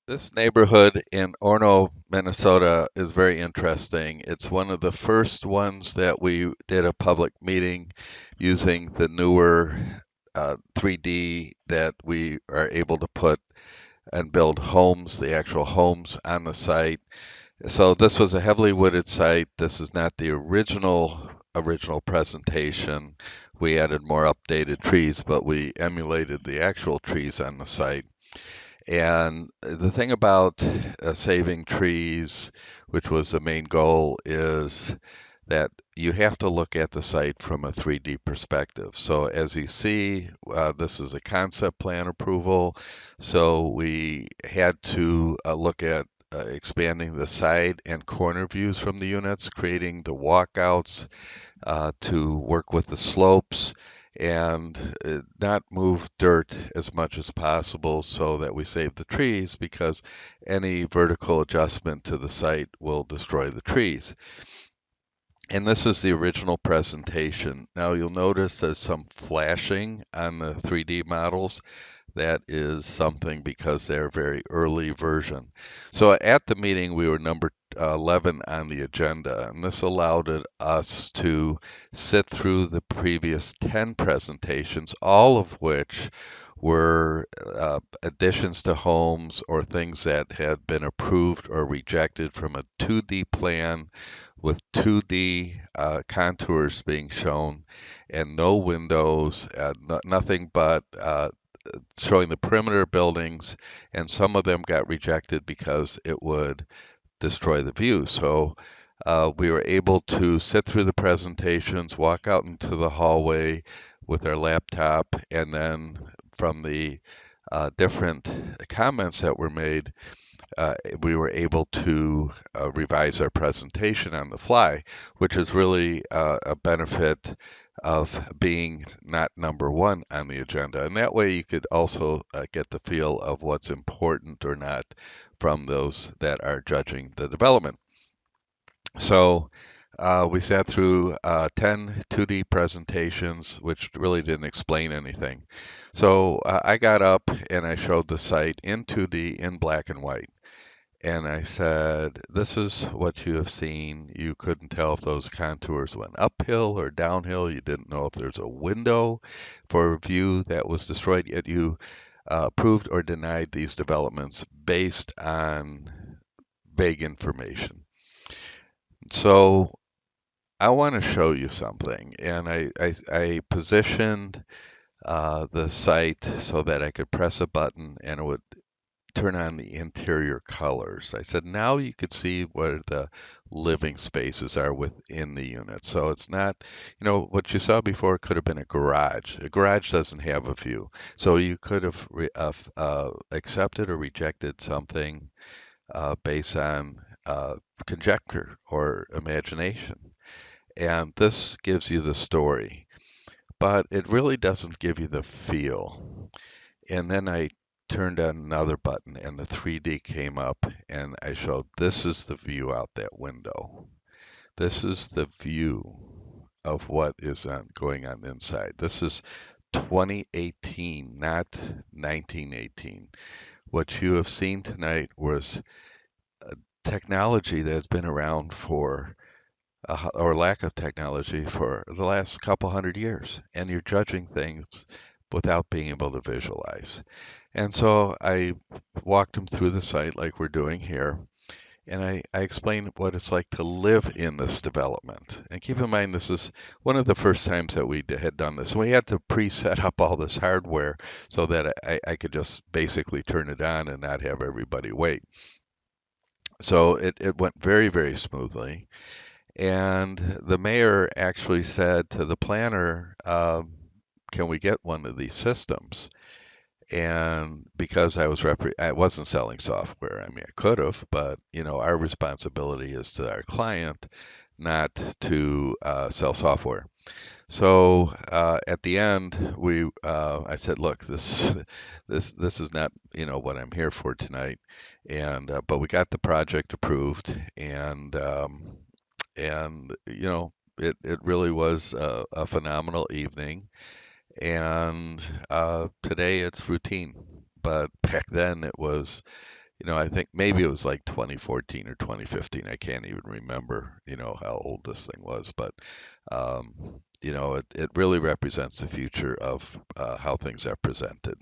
This neighborhood in Orno, Minnesota is very interesting. It's one of the first ones that we did a public meeting using the newer 3D that we are able to put and build homes, the actual homes on the site. So this was a heavily wooded site. This is not the original presentation. We added more updated trees, but we emulated the actual trees on the site. And the thing about saving trees, which was the main goal, is that you have to look at the site from a 3D perspective. So as you see, this is a concept plan approval. So we had to look at expanding the side and corner views from the units, creating the walkouts to work with the slopes and not move dirt as much as possible so that we save the trees because any vertical adjustment to the site will destroy the trees. And this is the original presentation. Now you'll notice there's some flashing on the 3D models. That is something because they're a very early version. So at the meeting, we were number 11 on the agenda, and this allowed us to sit through the previous 10 presentations, all of which were additions to homes or things that had been approved or rejected from a 2D plan with 2D contours being shown and no windows, nothing but showing the perimeter buildings, and some of them got rejected because it would destroy the view. So we were able to sit through the presentations, walk out into the hallway with our laptop, and then from the different comments that were made, we were able to revise our presentation on the fly, which is really a benefit of being not number one on the agenda. And that way you could also get the feel of what's important or not from those that are judging the development. So we sat through 10 2D presentations, which really didn't explain anything. So I got up and I showed the site in 2D in black and white. And I said, this is what you have seen. You couldn't tell if those contours went uphill or downhill. You didn't know if there's a window for a view that was destroyed. Yet you approved or denied these developments based on vague information. So I want to show you something. And I positioned the site so that I could press a button and it would turn on the interior colors. I said, now you could see where the living spaces are within the unit. So it's not, what you saw before could have been a garage. A garage doesn't have a view. So you could have accepted or rejected something based on conjecture or imagination. And this gives you the story, but it really doesn't give you the feel. And then I turned on another button and the 3D came up and I showed this is the view out that window. This is the view of what is going on inside. This is 2018, not 1918. What you have seen tonight was technology that has been around for, or lack of technology for the last couple hundred years. And you're judging things without being able to visualize. And so I walked them through the site like we're doing here, and I explained what it's like to live in this development. And keep in mind, this is one of the first times that we had done this. And we had to pre-set up all this hardware so that I could just basically turn it on and not have everybody wait. So it went very, very smoothly. And the mayor actually said to the planner, can we get one of these systems? And because I wasn't selling software. I mean, I could have, but our responsibility is to our client, not to sell software. So at the end, I said, look, this is not what I'm here for tonight, and but we got the project approved, and it really was a phenomenal evening. And today it's routine, but back then it was I think maybe it was like 2014 or 2015. I can't even remember, how old this thing was, but it really represents the future of how things are presented.